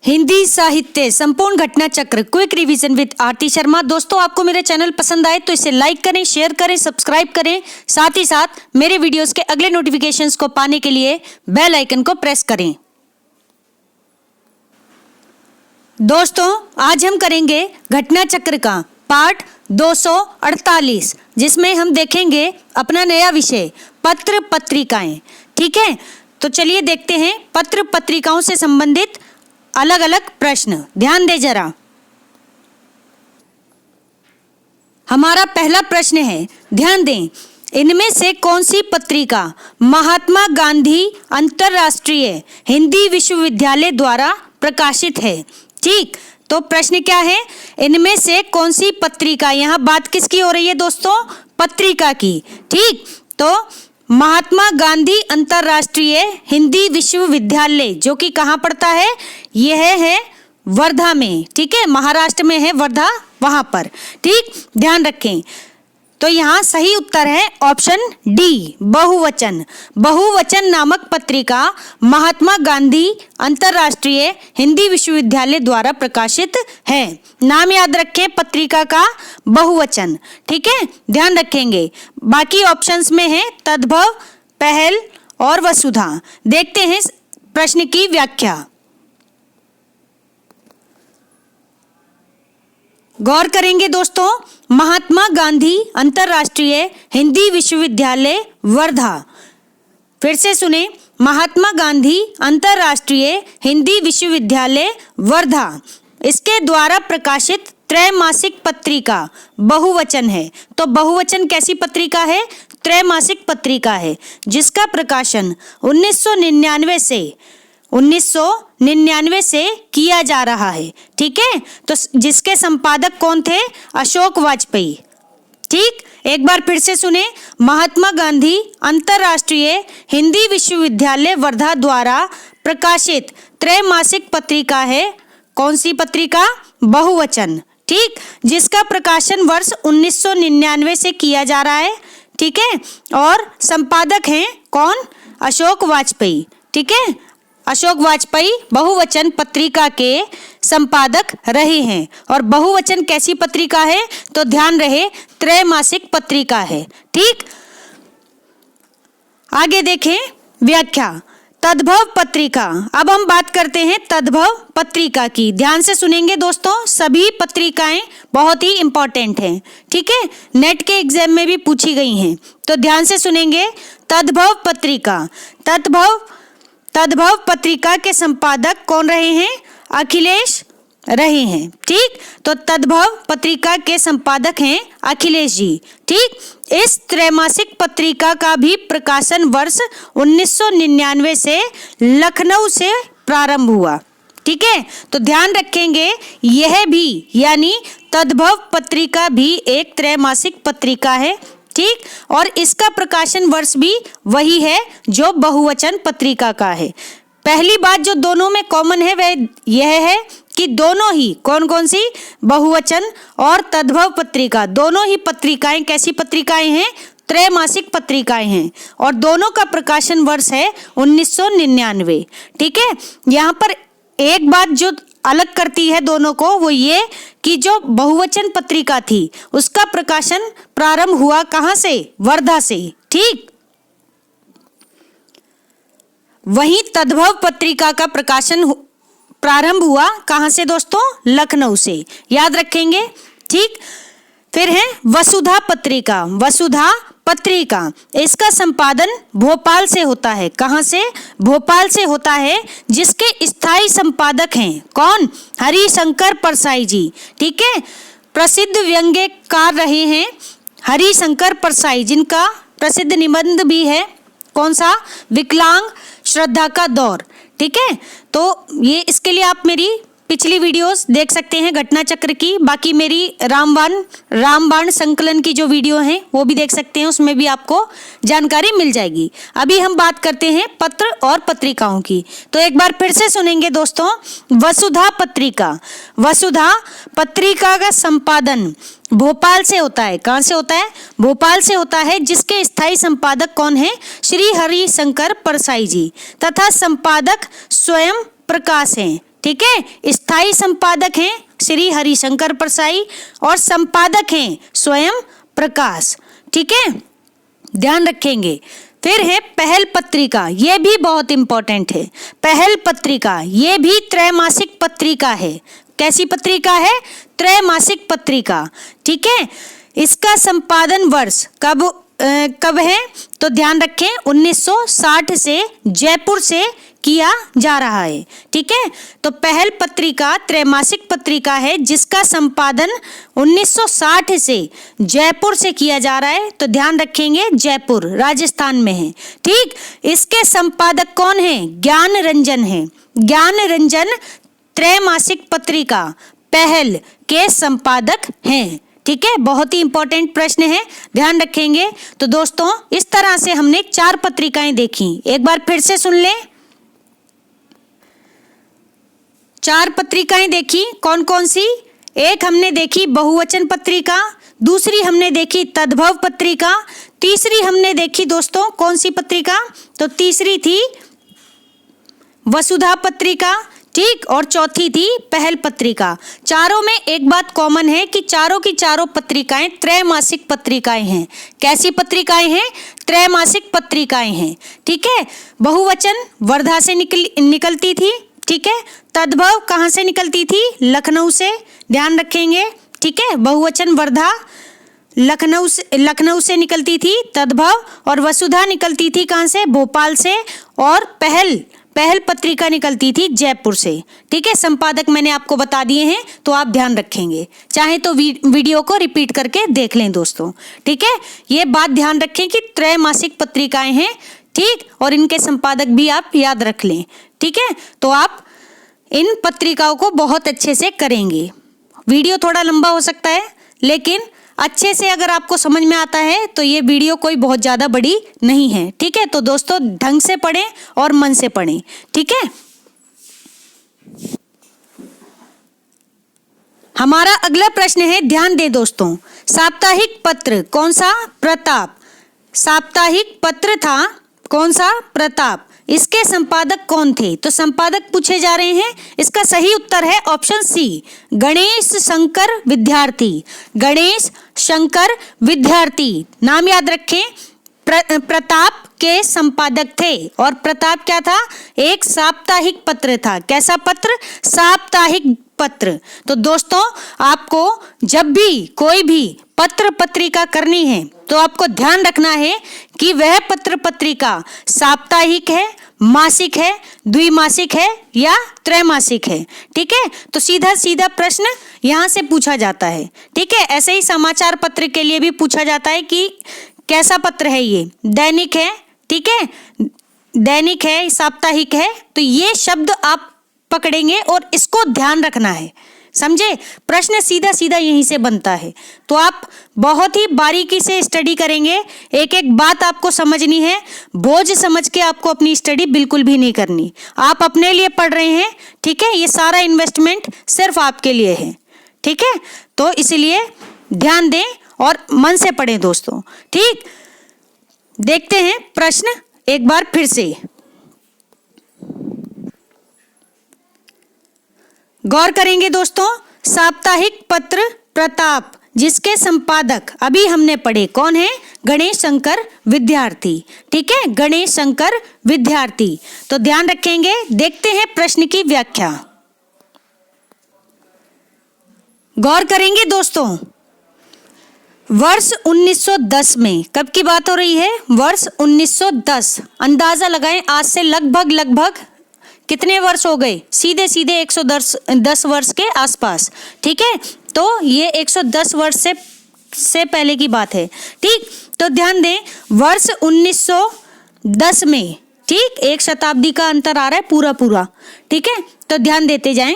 हिंदी साहित्य संपूर्ण घटना चक्र क्विक रिवीजन विद आरती शर्मा। दोस्तों, आपको मेरे चैनल पसंद आए तो इसे लाइक करें, शेयर करें, सब्सक्राइब करें। साथ ही साथ मेरे वीडियोस के अगले नोटिफिकेशंस को पाने के लिए बेल आइकन को प्रेस करें। दोस्तों, आज हम करेंगे घटना चक्र का पार्ट 248, जिसमें हम देखेंगे अपना नया विषय पत्र पत्रिकाएं। ठीक है, तो चलिए देखते हैं पत्र पत्रिकाओं से संबंधित अलग अलग प्रश्न। ध्यान दे जरा। हमारा पहला प्रश्न है, ध्यान दें, इनमें से कौन सी पत्रिका महात्मा गांधी अंतरराष्ट्रीय हिंदी विश्वविद्यालय द्वारा प्रकाशित है? ठीक, तो प्रश्न क्या है, इनमें से कौन सी पत्रिका, यहाँ बात किसकी हो रही है दोस्तों? पत्रिका की। ठीक, तो महात्मा गांधी अंतरराष्ट्रीय हिंदी विश्वविद्यालय जो कि कहाँ पड़ता है? यह है वर्धा में। ठीक है, महाराष्ट्र में है वर्धा, वहां पर। ठीक, ध्यान रखें। तो यहाँ सही उत्तर है ऑप्शन डी, बहुवचन। बहुवचन नामक पत्रिका महात्मा गांधी अंतरराष्ट्रीय हिंदी विश्वविद्यालय द्वारा प्रकाशित है। नाम याद रखें पत्रिका का, बहुवचन। ठीक है, ध्यान रखेंगे। बाकी ऑप्शंस में है तद्भव, पहल और वसुधा। देखते हैं प्रश्न की व्याख्या। गौर करेंगे दोस्तों, महात्मा गांधी अंतरराष्ट्रीय हिंदी विश्वविद्यालय वर्धा। फिर से सुने, महात्मा गांधी अंतरराष्ट्रीय हिंदी विश्वविद्यालय वर्धा, इसके द्वारा प्रकाशित त्रैमासिक पत्रिका बहुवचन है। तो बहुवचन कैसी पत्रिका है? त्रैमासिक पत्रिका है, जिसका प्रकाशन 1999 से किया जा रहा है। ठीक है, तो जिसके संपादक कौन थे? अशोक वाजपेयी। ठीक, एक बार फिर से सुने, महात्मा गांधी अंतरराष्ट्रीय हिंदी विश्वविद्यालय वर्धा द्वारा प्रकाशित त्रैमासिक पत्रिका है। कौन सी पत्रिका? बहुवचन। ठीक, जिसका प्रकाशन वर्ष 1999 से किया जा रहा है। ठीक है, और संपादक हैं कौन? अशोक वाजपेयी। ठीक है, अशोक वाजपेयी बहुवचन पत्रिका के संपादक रहे हैं। और बहुवचन कैसी पत्रिका है? तो ध्यान रहे, त्रैमासिक पत्रिका है। ठीक, आगे देखें व्याख्या। तद्भव पत्रिका। अब हम बात करते हैं तद्भव पत्रिका की। ध्यान से सुनेंगे दोस्तों, सभी पत्रिकाएं बहुत ही इंपॉर्टेंट हैं। ठीक है, नेट के एग्जाम में भी पूछी गई हैं, तो ध्यान से सुनेंगे। तद्भव पत्रिका, तद्भव पत्रिका के संपादक कौन रहे हैं? अखिलेश रहे हैं। ठीक, तो तद्भव पत्रिका के संपादक हैं अखिलेश जी। ठीक, इस त्रैमासिक पत्रिका का भी प्रकाशन वर्ष 1999 से लखनऊ से प्रारंभ हुआ। ठीक है, तो ध्यान रखेंगे, यह भी यानी तद्भव पत्रिका भी एक त्रैमासिक पत्रिका है। ठीक, और इसका प्रकाशन वर्ष भी वही है जो बहुवचन पत्रिका का है। पहली बात जो दोनों में कॉमन है वह यह है कि दोनों ही कौन सी, बहुवचन और तद्भव पत्रिका, दोनों ही पत्रिकाएं कैसी पत्रिकाएं हैं? त्रैमासिक पत्रिकाएं हैं, और दोनों का प्रकाशन वर्ष है 1999। ठीक है, यहाँ पर एक बात जो अलग करती है दोनों को, वो ये कि जो बहुवचन पत्रिका थी उसका प्रकाशन प्रारंभ हुआ कहाँ से? वर्धा से। ठीक, वहीं तद्भव पत्रिका का प्रकाशन प्रारंभ हुआ कहाँ से दोस्तों? लखनऊ से। याद रखेंगे। ठीक, फिर है वसुधा पत्रिका। वसुधा पत्रिका, इसका संपादन भोपाल से होता है। कहाँ से? भोपाल से होता है, जिसके स्थायी संपादक हैं कौन? हरिशंकर परसाई जी। ठीक है, प्रसिद्ध व्यंग्यकार रहे हैं हरिशंकर परसाई, जिनका प्रसिद्ध निबंध भी है कौन सा? विकलांग श्रद्धा का दौर। ठीक है, तो ये इसके लिए आप मेरी पिछली वीडियोस देख सकते हैं घटना चक्र की। बाकी मेरी रामबाण संकलन की जो वीडियो है वो भी देख सकते हैं, उसमें भी आपको जानकारी मिल जाएगी। अभी हम बात करते हैं पत्र और पत्रिकाओं की। तो एक बार फिर से सुनेंगे दोस्तों, वसुधा पत्रिका। वसुधा पत्रिका का संपादन भोपाल से होता है। कहाँ से होता है? भोपाल से होता है, जिसके स्थायी संपादक कौन है? श्री हरिशंकर परसाई जी, तथा संपादक स्वयं प्रकाश हैं। ठीक है। स्थायी संपादक हैं श्री हरिशंकर परसाई और संपादक हैं स्वयं प्रकाश, ठीक है, ध्यान रखेंगे। फिर है पहल पत्रिका, ये भी बहुत इंपॉर्टेंट है। पहल पत्रिका ये भी त्रैमासिक पत्रिका है। कैसी पत्रिका है? त्रैमासिक पत्रिका, ठीक है। इसका संपादन वर्ष कब है? तो ध्यान रखें 1960 से जयपुर से किया जा रहा है, ठीक है। तो पहल पत्रिका त्रैमासिक पत्रिका है जिसका संपादन 1960 से जयपुर से किया जा रहा है। तो ध्यान रखेंगे जयपुर राजस्थान में है, ठीक। इसके संपादक कौन है? ज्ञान रंजन है। ज्ञान रंजन त्रैमासिक पत्रिका पहल के संपादक हैं, ठीक है। बहुत ही इंपॉर्टेंट प्रश्न है, ध्यान रखेंगे। तो दोस्तों इस तरह से हमने 4 पत्रिकाएं देखी, एक बार फिर से सुन लें। 4 पत्रिकाएं देखी, कौन कौन सी? एक हमने देखी बहुवचन पत्रिका, दूसरी हमने देखी तद्भव पत्रिका, तीसरी हमने देखी दोस्तों कौन सी पत्रिका? तो तीसरी थी वसुधा पत्रिका, ठीक, और चौथी थी पहल पत्रिका। चारों में एक बात कॉमन है कि चारों की चारों पत्रिकाएं त्रैमासिक पत्रिकाएं हैं। कैसी पत्रिकाएं हैं? त्रैमासिक पत्रिकाएं हैं, ठीक है। बहुवचन वर्धा से निकलती थी, ठीक है। तद्भव कहाँ से निकलती थी? लखनऊ से, ध्यान रखेंगे, ठीक है। बहुवचन वर्धा लखनऊ से निकलती थी तद्भव, और वसुधा निकलती थी कहाँ से? भोपाल से, और पहल पत्रिका निकलती थी जयपुर से, ठीक है। संपादक मैंने आपको बता दिए हैं तो आप ध्यान रखेंगे, चाहे तो वीडियो को रिपीट करके देख लें दोस्तों, ठीक है। ये बात ध्यान रखें कि त्रैमासिक पत्रिकाएं हैं, ठीक, और इनके संपादक भी आप याद रख लें, ठीक है। तो आप इन पत्रिकाओं को बहुत अच्छे से करेंगे। वीडियो थोड़ा लंबा हो सकता है, लेकिन अच्छे से अगर आपको समझ में आता है तो ये वीडियो कोई बहुत ज़्यादा बड़ी नहीं है, ठीक है। तो दोस्तों ढंग से पढ़ें और मन से पढ़ें, ठीक है। हमारा अगला प्रश्न है, ध्यान दें दोस्तों, साप्ताहिक पत्र कौन सा? प्रताप। साप्ताहिक पत्र था कौन सा? प्रताप। इसके संपादक कौन थे? तो संपादक पूछे जा रहे हैं। इसका सही उत्तर है ऑप्शन सी, गणेश शंकर विद्यार्थी। गणेश शंकर विद्यार्थी, नाम याद रखें। प्रताप के संपादक थे, और प्रताप क्या था? एक साप्ताहिक पत्र था। कैसा पत्र? साप्ताहिक पत्र। तो दोस्तों आपको जब भी कोई भी पत्र पत्रिका करनी है तो आपको ध्यान रखना है कि वह पत्र पत्रिका साप्ताहिक है, मासिक है, द्विमासिक है या त्रैमासिक है, ठीक है। तो सीधा प्रश्न यहाँ से पूछा जाता है, ठीक है। ऐसे ही समाचार पत्र के लिए भी पूछा जाता है कि कैसा पत्र है ये? दैनिक है, ठीक है, दैनिक है, साप्ताहिक है। तो ये शब्द आप पकड़ेंगे और इसको ध्यान रखना है, समझे। प्रश्न सीधा यहीं से बनता है। तो आप बहुत ही बारीकी से स्टडी करेंगे, एक एक बात आपको समझनी है। बोझ समझ के आपको अपनी स्टडी बिल्कुल भी नहीं करनी। आप अपने लिए पढ़ रहे हैं, ठीक है। ये सारा इन्वेस्टमेंट सिर्फ आपके लिए है, ठीक है। तो इसलिए ध्यान दें और मन से पढ़ें दोस्तों, ठीक। देखते हैं प्रश्न एक बार फिर से, गौर करेंगे दोस्तों। साप्ताहिक पत्र प्रताप जिसके संपादक अभी हमने पढ़े कौन है? गणेश शंकर विद्यार्थी, ठीक है, गणेश शंकर विद्यार्थी। तो ध्यान रखेंगे। देखते हैं प्रश्न की व्याख्या, गौर करेंगे दोस्तों। वर्ष 1910 में, कब की बात हो रही है? वर्ष 1910। अंदाजा लगाएं आज से लगभग कितने वर्ष हो गए? सीधे 110 वर्ष के आसपास, ठीक है। तो ये 110 वर्ष से पहले की बात है, ठीक। तो ध्यान दें, वर्ष 1910 में, ठीक, एक शताब्दी का अंतर आ रहा है पूरा, ठीक है। तो ध्यान देते जाएं।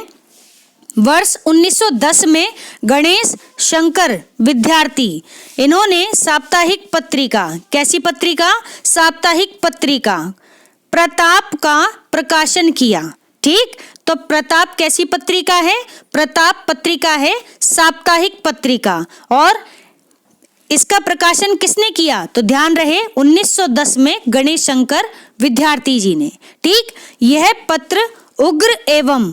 वर्ष 1910 में गणेश शंकर विद्यार्थी, इन्होंने साप्ताहिक पत्रिका, कैसी पत्रिका? साप्ताहिक पत्रिका प्रताप का प्रकाशन किया, ठीक। तो प्रताप कैसी पत्रिका है? प्रताप पत्रिका है साप्ताहिक पत्रिका, और इसका प्रकाशन किसने किया? तो ध्यान रहे 1910 में गणेश शंकर विद्यार्थी जी ने, ठीक। यह पत्र उग्र एवं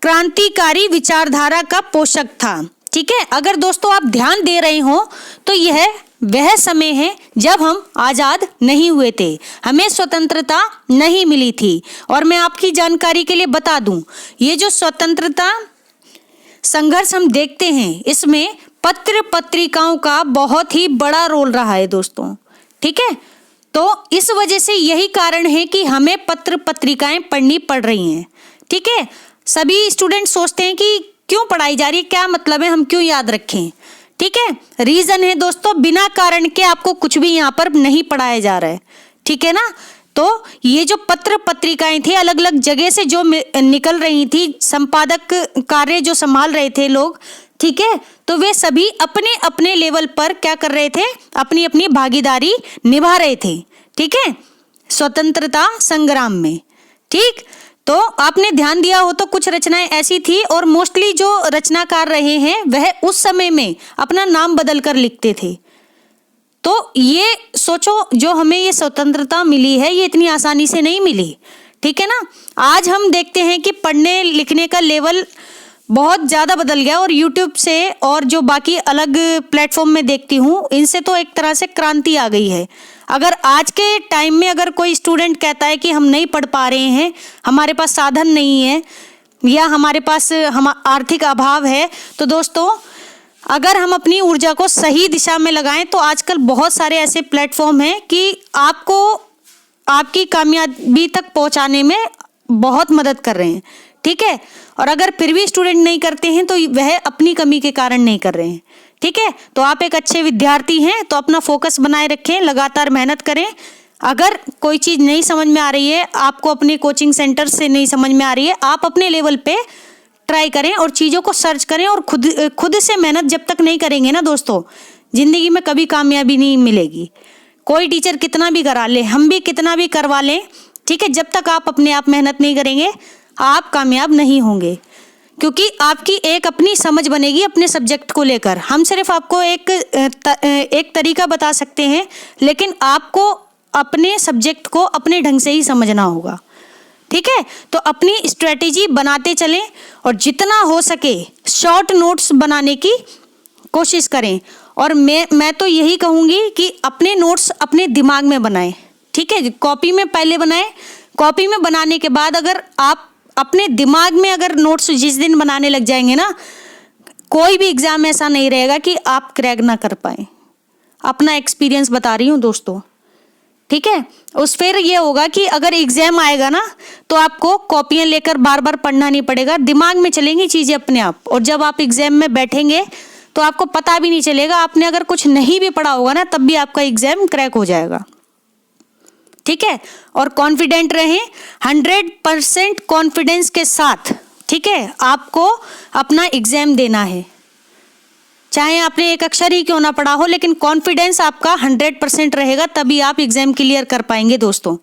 क्रांतिकारी विचारधारा का पोषक था। ठीक है, अगर दोस्तों आप ध्यान दे रहे हो तो यह वह समय है जब हम आजाद नहीं हुए थे, हमें स्वतंत्रता नहीं मिली थी। और मैं आपकी जानकारी के लिए बता दूं, ये जो स्वतंत्रता संघर्ष हम देखते हैं, इसमें पत्र पत्रिकाओं का बहुत ही बड़ा रोल रहा है दोस्तों। ठीक है, तो इस वजह से यही कारण है कि हमें पत्र पत्रिकाएं पढ़नी पड़ रही हैं। ठीक है, सभी स्टूडेंट सोचते हैं कि क्यों पढ़ाई जा रही है, क्या मतलब है, हम क्यों याद रखें। ठीक है, रीजन है दोस्तों, बिना कारण के आपको कुछ भी यहाँ पर नहीं पढ़ाया जा रहा है। ठीक है ना, तो ये जो पत्र पत्रिकाएं थी, अलग अलग जगह से जो निकल रही थी, संपादक कार्य जो संभाल रहे थे लोग, ठीक है, तो वे सभी अपने अपने लेवल पर क्या कर रहे थे, अपनी अपनी भागीदारी निभा रहे थे। ठीक है, स्वतंत्रता संग्राम में। ठीक, तो आपने ध्यान दिया हो तो कुछ रचनाएं ऐसी थी, और मोस्टली जो रचनाकार रहे हैं वह उस समय में अपना नाम बदल कर लिखते थे। तो ये सोचो, जो हमें ये स्वतंत्रता मिली है, ये इतनी आसानी से नहीं मिली। ठीक है ना, आज हम देखते हैं कि पढ़ने लिखने का लेवल बहुत ज़्यादा बदल गया, और यूट्यूब से और जो बाकी अलग प्लेटफॉर्म में देखती हूँ, इनसे तो एक तरह से क्रांति आ गई है। अगर आज के टाइम में अगर कोई स्टूडेंट कहता है कि हम नहीं पढ़ पा रहे हैं, हमारे पास साधन नहीं है, या हमारे पास आर्थिक अभाव है, तो दोस्तों अगर हम अपनी ऊर्जा को सही दिशा में लगाएं तो आजकल बहुत सारे ऐसे प्लेटफॉर्म हैं कि आपको आपकी कामयाबी तक पहुंचाने में बहुत मदद कर रहे हैं। ठीक है, और अगर फिर भी स्टूडेंट नहीं करते हैं तो वह अपनी कमी के कारण नहीं कर रहे हैं। ठीक है, तो आप एक अच्छे विद्यार्थी हैं तो अपना फोकस बनाए रखें, लगातार मेहनत करें। अगर कोई चीज़ नहीं समझ में आ रही है, आपको अपने कोचिंग सेंटर से नहीं समझ में आ रही है, आप अपने लेवल पे ट्राई करें और चीज़ों को सर्च करें, और खुद से मेहनत जब तक नहीं करेंगे ना दोस्तों, ज़िंदगी में कभी कामयाबी नहीं मिलेगी। कोई टीचर कितना भी करा ले, हम भी कितना भी करवा लें, ठीक है, जब तक आप अपने आप मेहनत नहीं करेंगे आप कामयाब नहीं होंगे, क्योंकि आपकी एक अपनी समझ बनेगी अपने सब्जेक्ट को लेकर। हम सिर्फ आपको एक तरीका बता सकते हैं, लेकिन आपको अपने सब्जेक्ट को अपने ढंग से ही समझना होगा। ठीक है, तो अपनी स्ट्रेटेजी बनाते चलें, और जितना हो सके शॉर्ट नोट्स बनाने की कोशिश करें। और मैं तो यही कहूँगी कि अपने नोट्स अपने दिमाग में बनाएं। ठीक है, कॉपी में पहले बनाएं, कॉपी में बनाने के बाद अगर आप अपने दिमाग में अगर नोट्स जिस दिन बनाने लग जाएंगे ना, कोई भी एग्जाम ऐसा नहीं रहेगा कि आप क्रैक ना कर पाए। अपना एक्सपीरियंस बता रही हूँ दोस्तों। ठीक है, उस फिर ये होगा कि अगर एग्जाम आएगा ना तो आपको कॉपियां लेकर बार बार पढ़ना नहीं पड़ेगा, दिमाग में चलेंगी चीज़ें अपने आप। और जब आप एग्जाम में बैठेंगे तो आपको पता भी नहीं चलेगा, आपने अगर कुछ नहीं भी पढ़ा होगा ना तब भी आपका एग्जाम क्रैक हो जाएगा। ठीक है, और कॉन्फिडेंट रहें, 100% कॉन्फिडेंस के साथ। ठीक है, आपको अपना एग्जाम देना है, चाहे आपने एक अक्षर ही क्यों ना पढ़ा हो, लेकिन कॉन्फिडेंस आपका 100% रहेगा, तभी आप एग्जाम क्लियर कर पाएंगे दोस्तों।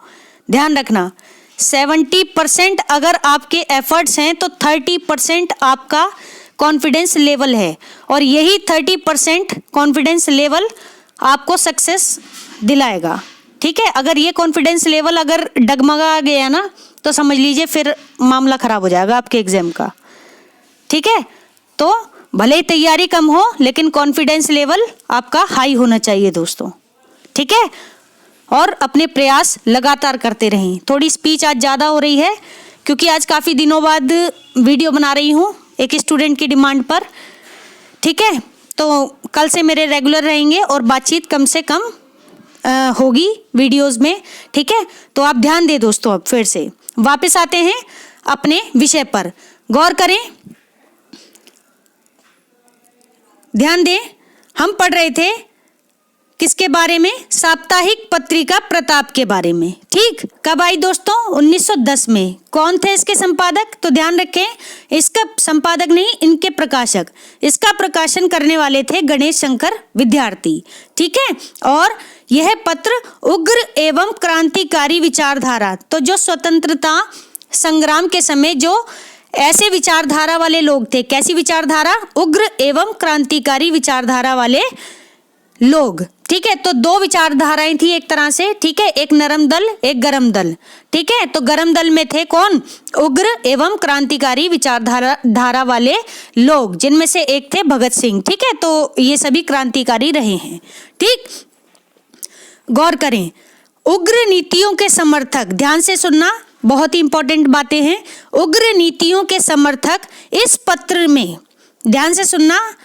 ध्यान रखना, 70% अगर आपके एफर्ट्स हैं तो 30% आपका कॉन्फिडेंस लेवल है, और यही 30% कॉन्फिडेंस लेवल आपको सक्सेस दिलाएगा। ठीक है, अगर ये कॉन्फिडेंस लेवल अगर डगमगा गया ना तो समझ लीजिए फिर मामला खराब हो जाएगा आपके एग्जाम का। ठीक है, तो भले ही तैयारी कम हो लेकिन कॉन्फिडेंस लेवल आपका हाई होना चाहिए दोस्तों। ठीक है, और अपने प्रयास लगातार करते रहें। थोड़ी स्पीच आज ज़्यादा हो रही है क्योंकि आज काफ़ी दिनों बाद वीडियो बना रही हूँ एक स्टूडेंट की डिमांड पर। ठीक है, तो कल से मेरे रेगुलर रहेंगे और बातचीत कम से कम होगी वीडियोस में। ठीक है, तो आप ध्यान दें दोस्तों। अब फिर से वापस आते हैं अपने विषय पर, गौर करें, ध्यान दें। हम पढ़ रहे थे किसके बारे में, साप्ताहिक पत्रिका प्रताप के बारे में। ठीक, कब आई दोस्तों, 1910 में। कौन थे इसके संपादक, तो ध्यान रखें इसका संपादक नहीं, इनके प्रकाशक। इसका प्रकाशन करने वाले थे गणेश शंकर विद्यार्थी। ठीक है, और यह पत्र उग्र एवं क्रांतिकारी विचारधारा, तो जो स्वतंत्रता संग्राम के समय जो ऐसे विचारधारा वाले लोग थे, कैसी विचारधारा, उग्र एवं क्रांतिकारी विचारधारा वाले लोग। ठीक है, तो दो विचारधाराएं थी एक तरह से। ठीक है, एक नरम दल, एक गरम दल। ठीक है, तो गरम दल में थे कौन? उग्र एवं क्रांतिकारी विचारधारा वाले लोग, जिनमें से एक थे भगत सिंह। ठीक है, तो ये सभी क्रांतिकारी रहे हैं। ठीक, गौर करें, उग्र नीतियों के समर्थक, ध्यान से सुनना, बहुत ही इंपॉर्टेंट बातें हैं। उग्र नीतियों के समर्थक इस पत्र में, ध्यान से सुनना,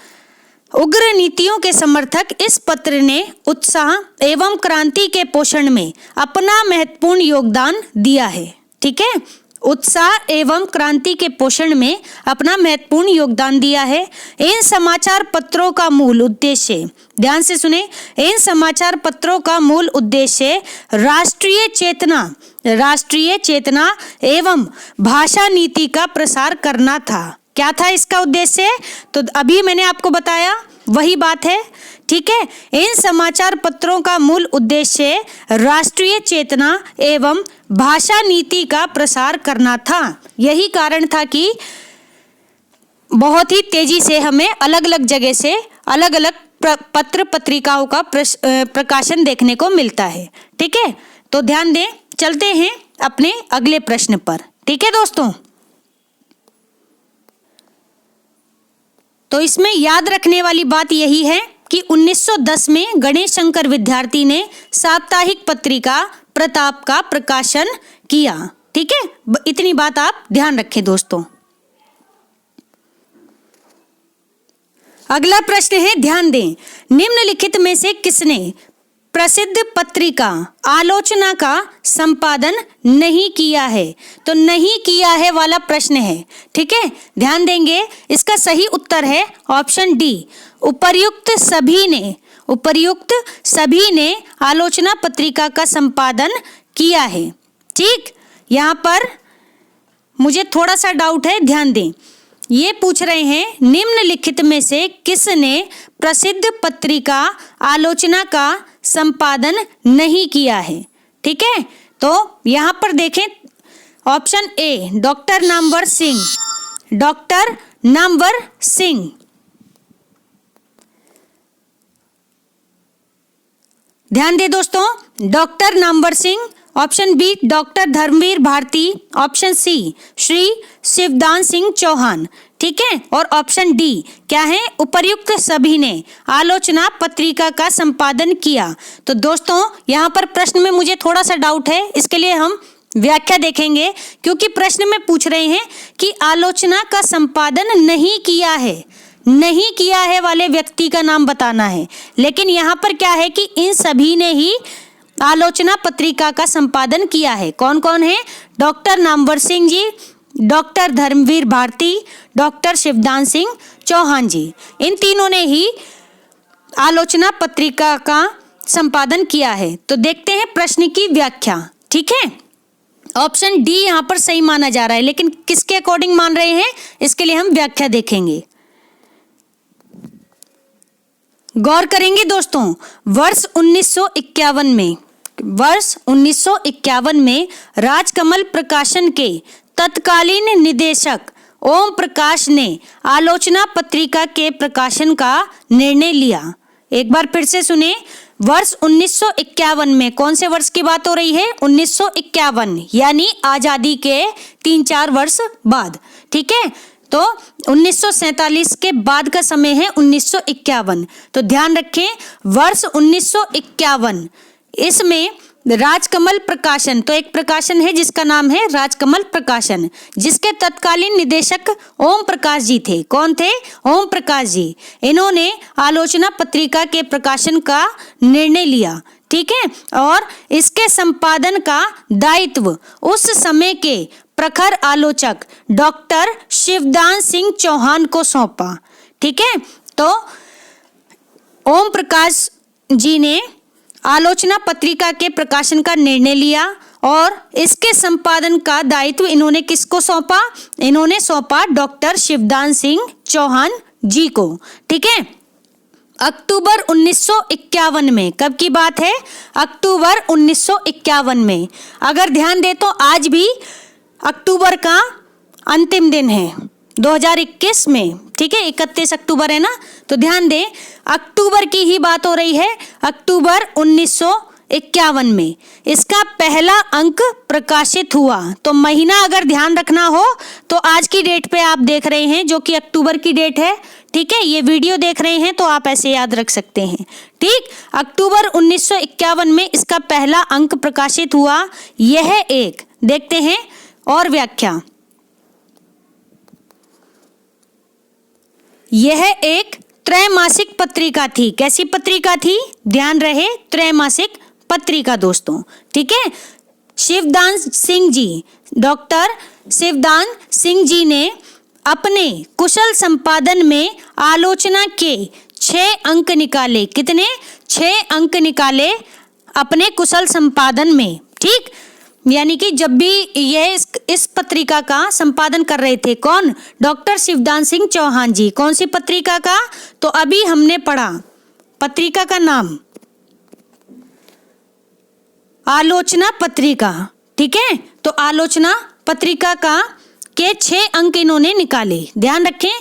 उग्र नीतियों के समर्थक इस पत्र ने उत्साह एवं क्रांति के पोषण में अपना महत्वपूर्ण योगदान दिया है। ठीक है, उत्साह एवं क्रांति के पोषण में अपना महत्वपूर्ण योगदान दिया है। इन समाचार पत्रों का मूल उद्देश्य, ध्यान से सुने, इन समाचार पत्रों का मूल उद्देश्य राष्ट्रीय चेतना एवं भाषा नीति का प्रसार करना था। क्या था इसका उद्देश्य? तो अभी मैंने आपको बताया, वही बात है। ठीक है, इन समाचार पत्रों का मूल उद्देश्य राष्ट्रीय चेतना एवं भाषा नीति का प्रसार करना था। यही कारण था कि बहुत ही तेजी से हमें अलग अलग जगह से अलग अलग पत्र पत्रिकाओं का प्रकाशन देखने को मिलता है। ठीक है, तो ध्यान दें, चलते हैं अपने अगले प्रश्न पर। ठीक है दोस्तों, तो इसमें याद रखने वाली बात यही है कि 1910 में गणेश शंकर विद्यार्थी ने साप्ताहिक पत्रिका प्रताप का प्रकाशन किया। ठीक है, इतनी बात आप ध्यान रखें दोस्तों। अगला प्रश्न है, ध्यान दें, निम्नलिखित में से किसने प्रसिद्ध पत्रिका आलोचना का संपादन नहीं किया है? तो नहीं किया है वाला प्रश्न है। ठीक है, ध्यान देंगे, इसका सही उत्तर है ऑप्शन डी, उपर्युक्त सभी ने आलोचना पत्रिका का संपादन किया है। ठीक, यहाँ पर मुझे थोड़ा सा डाउट है, ध्यान दें, ये पूछ रहे हैं निम्नलिखित में से किसने प्रसिद्ध पत्रिका आलोचना का संपादन नहीं किया है। ठीक है, तो यहाँ पर देखें option A, doctor Namvar Singh. ध्यान दे दोस्तों, doctor Namvar Singh. Option B, doctor Dharmveer Bharati. Option C, Shri Shivdan Singh Chauhan. ठीक है, और ऑप्शन डी क्या है? उपर्युक्त सभी ने आलोचना पत्रिका का संपादन किया। तो दोस्तों यहाँ पर प्रश्न में मुझे थोड़ा सा डाउट है, इसके लिए हम व्याख्या देखेंगे, क्योंकि प्रश्न में पूछ रहे हैं कि आलोचना का संपादन नहीं किया है वाले व्यक्ति का नाम बताना है, लेकिन यहाँ पर क्या है कि इन सभी ने ही आलोचना पत्रिका का संपादन किया है। कौन कौन है? Doctor Namvar Singh ji, doctor Dharmveer Bharti, doctor Shivdan Singh Chauhan जी, इन तीनों ने ही आलोचना पत्रिका का संपादन किया है। तो देखते हैं प्रश्न की व्याख्या। ठीक है, ऑप्शन डी यहाँ पर सही माना जा रहा है, लेकिन किसके अकॉर्डिंग मान रहे हैं, इसके लिए हम व्याख्या देखेंगे। गौर करेंगे दोस्तों, वर्ष 1951 में राजकमल प्रकाशन के तत्कालीन निदेशक ओम प्रकाश ने आलोचना पत्रिका के प्रकाशन का निर्णय लिया। एक बार फिर से सुने, वर्ष 1951 में, कौन से वर्ष की बात हो रही है? 1951, यानी आजादी के 3-4 वर्ष बाद। ठीक है, तो 1947 के बाद का समय है 1951। तो ध्यान रखें, वर्ष 1951, इसमें राजकमल प्रकाशन, तो एक प्रकाशन है जिसका नाम है राजकमल प्रकाशन, जिसके तत्कालीन निदेशक ओम प्रकाश जी थे। कौन थे? ओम प्रकाश जी। इन्होंने आलोचना पत्रिका के प्रकाशन का निर्णय लिया। ठीक है, और इसके संपादन का दायित्व उस समय के प्रखर आलोचक डॉक्टर शिवदान सिंह चौहान को सौंपा। ठीक है, तो ओम प्रकाश जी ने आलोचना पत्रिका के प्रकाशन का निर्णय लिया और इसके संपादन का दायित्व इन्होंने किसको सौंपा? इन्होंने सौंपा डॉक्टर शिवदान सिंह चौहान जी को। ठीक है, अक्टूबर 1951 में, कब की बात है? अक्टूबर 1951 में। अगर ध्यान दे तो आज भी अक्टूबर का अंतिम दिन है। 2021 में, ठीक है, 31 अक्टूबर है ना, तो ध्यान दें अक्टूबर की ही बात हो रही है, अक्टूबर 1951 में इसका पहला अंक प्रकाशित हुआ। तो महीना अगर ध्यान रखना हो तो आज की डेट पे आप देख रहे हैं जो कि अक्टूबर की डेट है, ठीक है, ये वीडियो देख रहे हैं तो आप ऐसे याद रख सकते हैं, ठीक। अक्टूबर 1951 में इसका पहला अंक प्रकाशित हुआ। यह एक, देखते हैं और व्याख्या, यह एक त्रैमासिक पत्रिका थी। कैसी पत्रिका थी? ध्यान रहे, त्रैमासिक पत्रिका दोस्तों, ठीक है। शिवदान सिंह जी, डॉक्टर शिवदान सिंह जी ने अपने कुशल संपादन में आलोचना के 6 अंक निकाले। कितने? 6 अंक निकाले अपने कुशल संपादन में, ठीक। यानी कि जब भी यह इस पत्रिका का संपादन कर रहे थे, कौन? डॉक्टर शिवदान सिंह चौहान जी। कौन सी पत्रिका का? तो अभी हमने पढ़ा पत्रिका का नाम आलोचना पत्रिका, ठीक है। तो आलोचना पत्रिका का के 6 अंक इन्होंने निकाले, ध्यान रखें।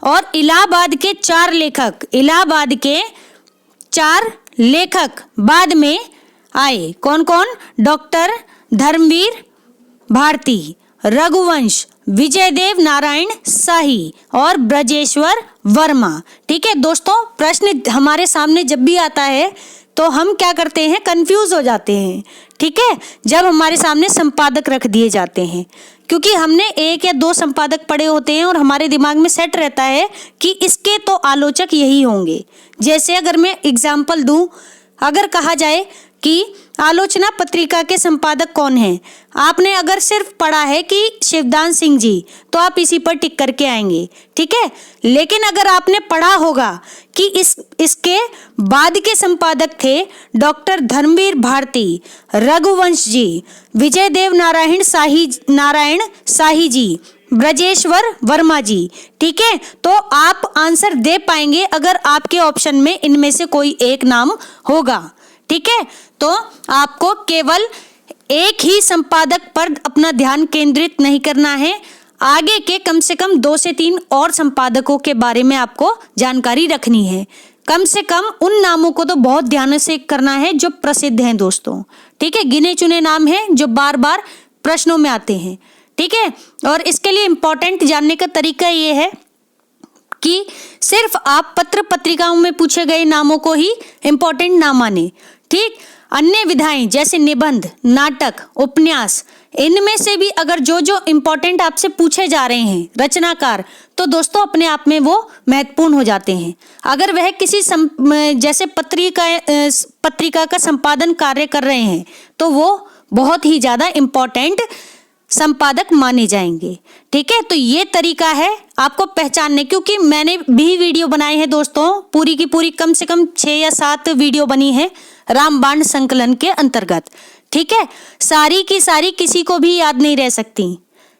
और इलाहाबाद के 4 लेखक, इलाहाबाद के 4 लेखक बाद में आए। कौन कौन? डॉक्टर धर्मवीर भारती, रघुवंश, विजयदेव नारायण शाही और ब्रजेश्वर वर्मा, ठीक है। दोस्तों प्रश्न हमारे सामने जब भी आता है तो हम क्या करते हैं? कंफ्यूज हो जाते हैं, ठीक है, जब हमारे सामने संपादक रख दिए जाते हैं, क्योंकि हमने 1 या 2 संपादक पढ़े होते हैं और हमारे दिमाग में सेट रहता है कि इसके तो आलोचक यही होंगे। जैसे अगर मैं एग्जाम्पल दूं, अगर कहा जाए कि आलोचना पत्रिका के संपादक कौन हैं, आपने अगर सिर्फ पढ़ा है कि शिवदान सिंह जी, तो आप इसी पर टिक करके आएंगे, ठीक है। लेकिन अगर आपने पढ़ा होगा कि इसके बाद के संपादक थे डॉक्टर धर्मवीर भारती, रघुवंश जी, विजयदेव नारायण शाही जी, ब्रजेश्वर वर्मा जी, ठीक है, तो आप आंसर दे पाएंगे अगर आपके ऑप्शन में इनमें से कोई एक नाम होगा, ठीक है। तो आपको केवल एक ही संपादक पर अपना ध्यान केंद्रित नहीं करना है, आगे के कम से कम 2 से 3 और संपादकों के बारे में आपको जानकारी रखनी है। कम से कम उन नामों को तो बहुत ध्यान से करना है जो प्रसिद्ध हैं दोस्तों, ठीक है, गिने चुने नाम हैं जो बार बार प्रश्नों में आते हैं, ठीक है। और इसके लिए इंपॉर्टेंट जानने का तरीका ये है कि सिर्फ आप पत्र पत्रिकाओं में पूछे गए नामों को ही इंपॉर्टेंट ना माने, ठीक। अन्य विधाएं जैसे निबंध, नाटक, उपन्यास, इनमें से भी अगर जो जो इंपॉर्टेंट आपसे पूछे जा रहे हैं, रचनाकार, तो दोस्तों अपने आप में वो महत्वपूर्ण हो जाते हैं। अगर वह किसी जैसे पत्रिका का संपादन कार्य कर रहे हैं तो वो बहुत ही ज्यादा इंपॉर्टेंट संपादक माने जाएंगे, ठीक है। तो ये तरीका है आपको पहचानने, क्योंकि मैंने भी वीडियो बनाए हैं दोस्तों, पूरी की पूरी कम से कम 6 या 7 वीडियो बनी है रामबाण संकलन के अंतर्गत, ठीक है। सारी की सारी किसी को भी याद नहीं रह सकती,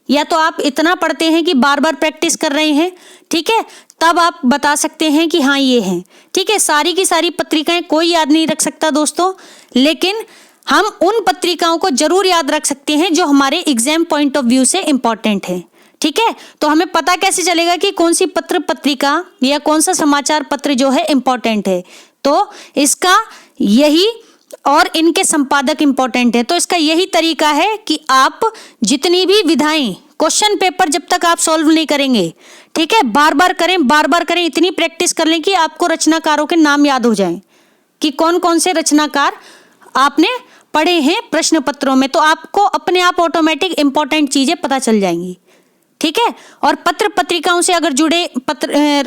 या तो आप इतना पढ़ते हैं कि बार बार प्रैक्टिस कर रहे हैं, ठीक है, तब आप बता सकते हैं कि हाँ ये है, ठीक है। सारी की सारी पत्रिकाएं कोई याद नहीं रख सकता दोस्तों, लेकिन हम उन पत्रिकाओं को जरूर याद रख सकते हैं जो हमारे एग्जाम पॉइंट ऑफ व्यू से इंपॉर्टेंट है, ठीक है। तो हमें पता कैसे चलेगा कि कौन सी पत्र पत्रिका या कौन सा समाचार पत्र जो है इंपॉर्टेंट है? तो इसका यही, और इनके संपादक इंपॉर्टेंट है, तो इसका यही तरीका है कि आप जितनी भी विधाएं, क्वेश्चन पेपर जब तक आप सॉल्व नहीं करेंगे, ठीक है, बार बार करें, इतनी प्रैक्टिस कर लें कि आपको रचनाकारों के नाम याद हो जाएं कि कौन कौन से रचनाकार आपने पढ़े हैं प्रश्न पत्रों में, तो आपको अपने आप ऑटोमेटिक इंपॉर्टेंट चीजें पता चल जाएंगी, ठीक है। और पत्र पत्रिकाओं से अगर जुड़े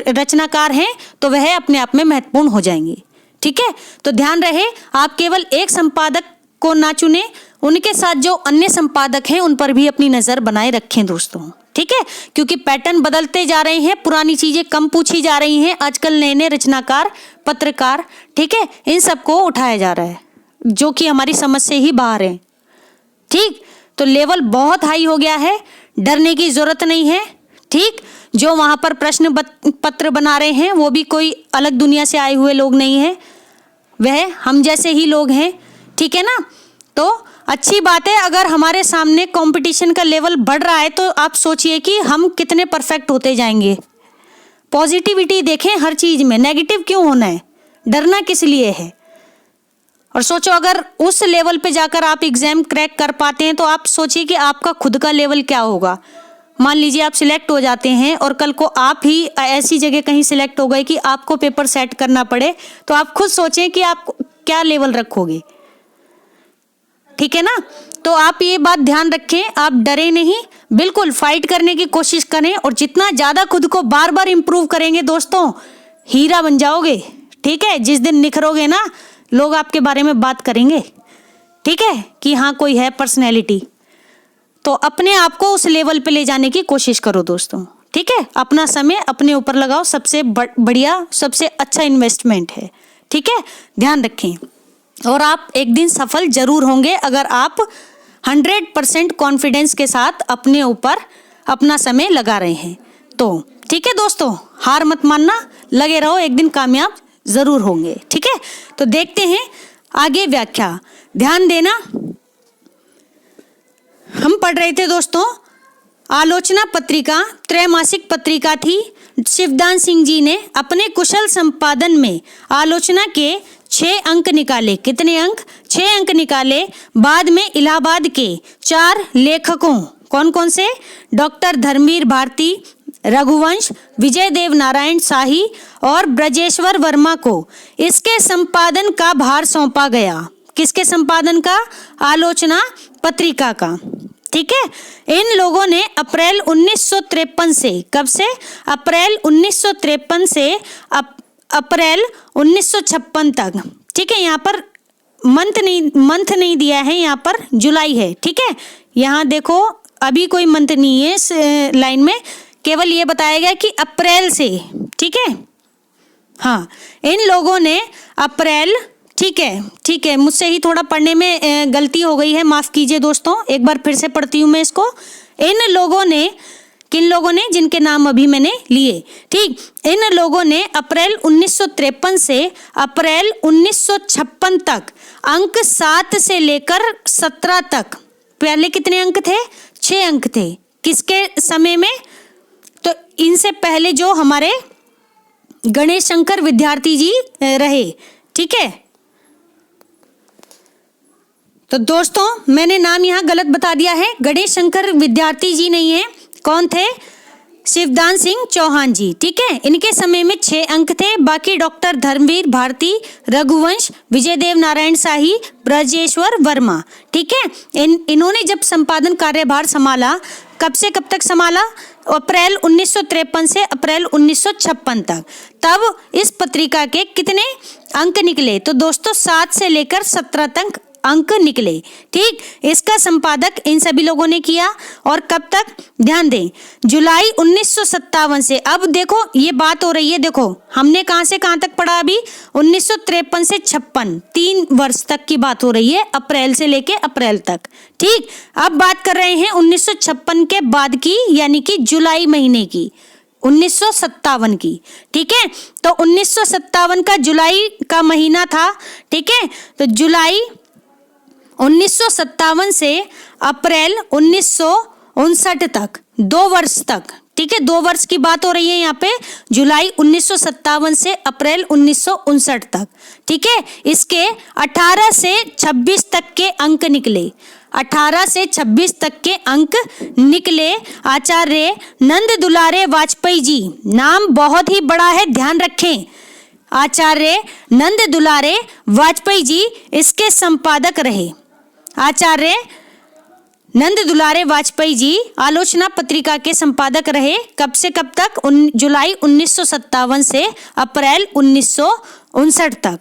रचनाकार हैं तो वह अपने आप में महत्वपूर्ण हो जाएंगे, ठीक है। तो ध्यान रहे आप केवल एक संपादक को ना चुने, उनके साथ जो अन्य संपादक हैं उन पर भी अपनी नजर बनाए रखें दोस्तों, ठीक है, क्योंकि पैटर्न बदलते जा रहे हैं, पुरानी चीजें कम पूछी जा रही हैं, आजकल नए नए रचनाकार, पत्रकार, ठीक है, इन सबको उठाया जा रहा है जो कि हमारी समझ से ही बाहर है, ठीक। तो लेवल बहुत हाई हो गया है, डरने की जरूरत नहीं है, ठीक। जो वहां पर प्रश्न पत्र बना रहे हैं वो भी कोई अलग दुनिया से आए हुए लोग नहीं हैं, वह हम जैसे ही लोग हैं, ठीक है ना। तो अच्छी बात है, अगर हमारे सामने कंपटीशन का लेवल बढ़ रहा है तो आप सोचिए कि हम कितने परफेक्ट होते जाएंगे। पॉजिटिविटी देखें हर चीज में, नेगेटिव क्यों होना है, डरना किस लिए है। और सोचो अगर उस लेवल पे जाकर आप एग्जाम क्रैक कर पाते हैं तो आप सोचिए कि आपका खुद का लेवल क्या होगा। मान लीजिए आप सिलेक्ट हो जाते हैं और कल को आप ही ऐसी जगह कहीं सिलेक्ट हो गए कि आपको पेपर सेट करना पड़े, तो आप खुद सोचें कि आप क्या लेवल रखोगे। ठीक है ना, तो आप ये बात ध्यान रखें, आप डरे नहीं, बिल्कुल फाइट करने की कोशिश करें और जितना ज्यादा खुद को बार बार इंप्रूव करेंगे दोस्तों, हीरा बन जाओगे। ठीक है, जिस दिन निखरोगे ना, लोग आपके बारे में बात करेंगे। ठीक है, कि हाँ कोई है पर्सनैलिटी। तो अपने आप को उस लेवल पे ले जाने की कोशिश करो दोस्तों। ठीक है, अपना समय अपने ऊपर लगाओ, सबसे बढ़िया सबसे अच्छा इन्वेस्टमेंट है। ठीक है, ध्यान रखें और आप एक दिन सफल जरूर होंगे अगर आप 100% कॉन्फिडेंस के साथ अपने ऊपर अपना समय लगा रहे हैं तो। ठीक है दोस्तों, हार मत मानना, लगे रहो, एक दिन कामयाब जरूर होंगे। ठीक है, तो देखते हैं आगे व्याख्या, ध्यान देना। हम पढ़ रहे थे दोस्तों, आलोचना पत्रिका त्रैमासिक पत्रिका थी। शिवदान सिंह जी ने अपने कुशल संपादन में आलोचना के 6 अंक निकाले। कितने अंक? 6 अंक निकाले। बाद में इलाहाबाद के 4 लेखकों, कौन कौन से? डॉक्टर धर्मवीर भारती, रघुवंश, विजय देव नारायण शाही और ब्रजेश्वर वर्मा को इसके संपादन का भार सौंपा गया। किसके संपादन का? आलोचना पत्रिका का। ठीक है, इन लोगों ने अप्रैल 1953 से, कब से? अप्रैल 1953 से अप्रैल 1956 तक। ठीक है, यहाँ पर मंथ नहीं दिया है, यहाँ पर जुलाई है। ठीक है, यहाँ देखो अभी कोई मंथ नहीं है इस लाइन में, केवल ये बताया गया कि अप्रैल से। ठीक है, हाँ, इन लोगों ने अप्रैल, ठीक है, मुझसे ही थोड़ा पढ़ने में गलती हो गई है, माफ कीजिए दोस्तों, एक बार फिर से पढ़ती हूँ मैं इसको। इन लोगों ने, किन लोगों ने? जिनके नाम अभी मैंने लिए। ठीक, इन लोगों ने अप्रैल 1953 से अप्रैल 1956 तक अंक 7 से लेकर 17 तक, पहले कितने अंक थे? 6 अंक थे। किसके समय में? तो इनसे पहले जो हमारे गणेश शंकर विद्यार्थी जी रहे। ठीक है, तो दोस्तों मैंने नाम यहाँ गलत बता दिया है, गणेश शंकर विद्यार्थी जी नहीं है। कौन थे? शिवदान सिंह चौहान जी। ठीक है, इनके समय में 6 अंक थे। बाकी डॉक्टर धर्मवीर भारती, रघुवंश, विजय देव नारायण शाही, ब्रजेश्वर वर्मा। ठीक है, इन्होंने जब संपादन कार्यभार संभाला, कब से कब तक संभाला? अप्रैल 1953 से अप्रैल 1956 तक। तब इस पत्रिका के कितने अंक निकले? तो दोस्तों 7 से लेकर 17 तक अंक निकले। ठीक, इसका संपादक इन सभी लोगों ने किया। और कब तक? ध्यान दें, जुलाई 1957 से। अब देखो ये बात हो रही है, देखो हमने कहां से कहां तक पढ़ा अभी? 1953 से 56, 3 वर्ष तक की बात हो रही है, अप्रैल से लेके अप्रैल तक। ठीक, अब बात कर रहे हैं 1956 के बाद की, यानी कि जुलाई महीने की, 1957 की। ठीक है, तो 1957 का जुलाई का महीना था। ठीक है, तो जुलाई 1957 से अप्रैल 1959 तक, 2 वर्ष तक। ठीक है, 2 वर्ष की बात हो रही है यहाँ पे, जुलाई 1957 से अप्रैल 1959 तक। ठीक है, इसके 18 से 26 तक के अंक निकले। 18 से 26 तक के अंक निकले। आचार्य नंद दुलारे वाजपेयी जी, नाम बहुत ही बड़ा है, ध्यान रखें। आचार्य नंद दुलारे वाजपेयी जी इसके संपादक रहे। आचार्य नंद दुलारे वाजपेयी जी आलोचना पत्रिका के संपादक रहे। कब से कब तक? जुलाई 1957 से अप्रैल 1959 तक।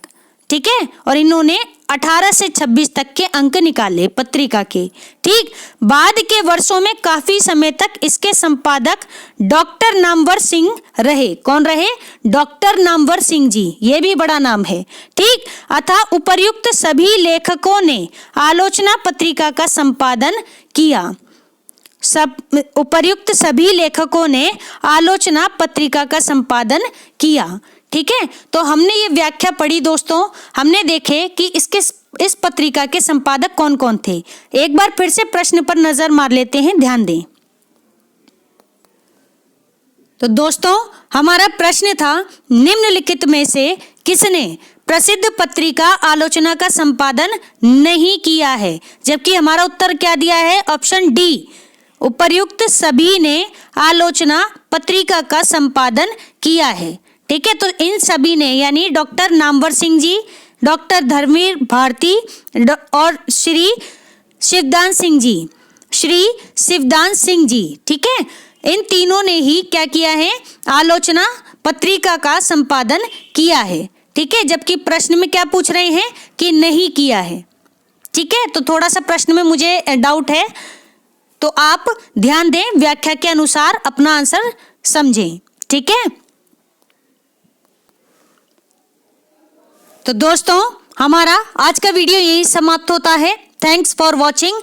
ठीक है, और इन्होंने 18 से 26 तक के अंक निकाले पत्रिका के। ठीक, बाद के वर्षों में काफी समय तक इसके संपादक डॉक्टर नामवर सिंह रहे। कौन रहे? डॉक्टर नामवर सिंह जी, ये भी बड़ा नाम है। ठीक, अतः उपर्युक्त सभी लेखकों ने आलोचना पत्रिका का संपादन किया। उपर्युक्त सभी लेखकों ने आलोचना पत्रिका का संपादन किया। ठीक है, तो हमने ये व्याख्या पढ़ी दोस्तों, हमने देखे कि इस पत्रिका के संपादक कौन कौन थे। एक बार फिर से प्रश्न पर नजर मार लेते हैं, ध्यान दें। तो दोस्तों हमारा प्रश्न था, निम्नलिखित में से किसने प्रसिद्ध पत्रिका आलोचना का संपादन नहीं किया है, जबकि हमारा उत्तर क्या दिया है, ऑप्शन डी, उपर्युक्त सभी ने आलोचना पत्रिका का संपादन किया है। ठीक है, तो इन सभी ने यानी डॉक्टर नामवर सिंह जी, डॉक्टर धर्मवीर भारती और श्री शिवदान सिंह जी, ठीक है, इन तीनों ने ही क्या किया है, आलोचना पत्रिका का संपादन किया है। ठीक है, जबकि प्रश्न में क्या पूछ रहे हैं कि नहीं किया है। ठीक है, तो थोड़ा सा प्रश्न में मुझे डाउट है, तो आप ध्यान दें, व्याख्या के अनुसार अपना आंसर समझें। ठीक है, तो दोस्तों हमारा आज का वीडियो यही समाप्त होता है। Thanks for watching.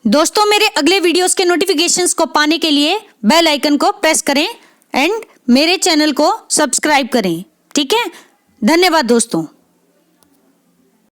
दोस्तों मेरे अगले वीडियोस के नोटिफिकेशंस को पाने के लिए बेल आइकन को प्रेस करें एंड मेरे चैनल को सब्सक्राइब करें। ठीक है, धन्यवाद दोस्तों।